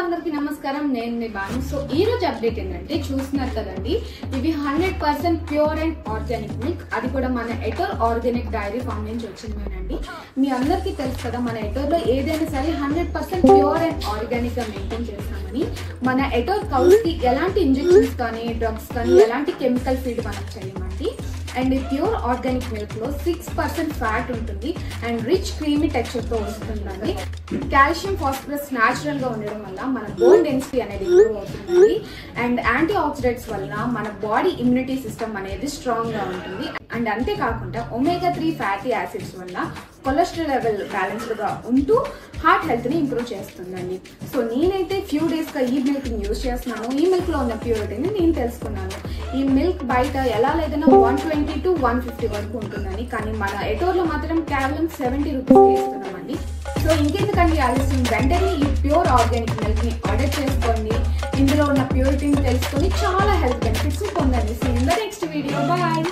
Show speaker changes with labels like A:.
A: అందరికీ నమస్కారం నేను మీ బాను సో ఈ రోజు అప్డేట్ ఏంటంటే చూస్తున్నారు కదండి ఇవి 100% ప్యూర్ అండ్ ఆర్గానిక్ మిల్క్ అది కూడా మన ఎటోర్ ఆర్గానిక్ డైరీ ఫామ్ నుంచి వచ్చిందేనండి మీ అందరికీ తెలుసు కదా మన ఎటోర్ లో ఏదైనా సరే 100% ప్యూర్ అండ్ ఆర్గానిక్ గా మెయింటైన్ చేస్తామని మన ఎటోర్ కౌస్ కి ఎలాంటి ఇంజెక్షన్స్ కానీ డ్రగ్స్ కానీ ఎలాంటి కెమికల్ ఫీడ్ మనం చేయమండి అండ్ ప్యూర్ ఆర్గానిక్ మిల్క్ లో 6% ఫ్యాట్ ఉంటుంది అండ్ రిచ్ క్రీమీ టెక్స్చర్ తో వస్తుందండి కాల్షియం ఫాస్ఫరస్ న్యాచురల్ గా ఉండడం వల్ల మన బోన్ డెన్సిటీ అనేది ఇంప్రూవ్ అవుతుంది అండ్ యాంటీ ఆక్సిడెంట్స్ వల్ల మన బాడీ ఇమ్యూనిటీ సిస్టమ్ అనేది స్ట్రాంగ్ గా ఉంటుంది అండ్ అంతేకాకుండా ఒమేగా 3 ఫ్యాటీ యాసిడ్స్ వల్ల కొలెస్ట్రాల్ లెవెల్ బ్యాలెన్స్డ్ గా ఉంటూ హార్ట్ హెల్త్ ని ఇంప్రూవ్ చేస్తుందండి సో నేనైతే ఫ్యూ డేస్ గా ఈ మిల్క్ ని యూజ్ చేస్తున్నాను ఈ మిల్క్ లో ఉన్న ప్యూరిటీని నేను తెలుసుకున్నాను ఈ మిల్క్ బయట ఎలా లేదన్నా 120 to 150 వరకు ఉంటుందని కానీ మన ఎటోర్ లో మాత్రం కేవలం 70 రూపీస్ ఇస్తున్నామండి సో ఇంకెందుకండి ఆలస్యం వెంటనే ఈ ప్యూర్ ఆర్గానిక్ మిల్క్ ని ఆర్డర్ చేసుకోండి ఇందులో ఉన్న ప్యూరిటీని తెలుసుకొని చాలా హెల్త్ బెనిఫిట్స్ పొందండి so in the next video bye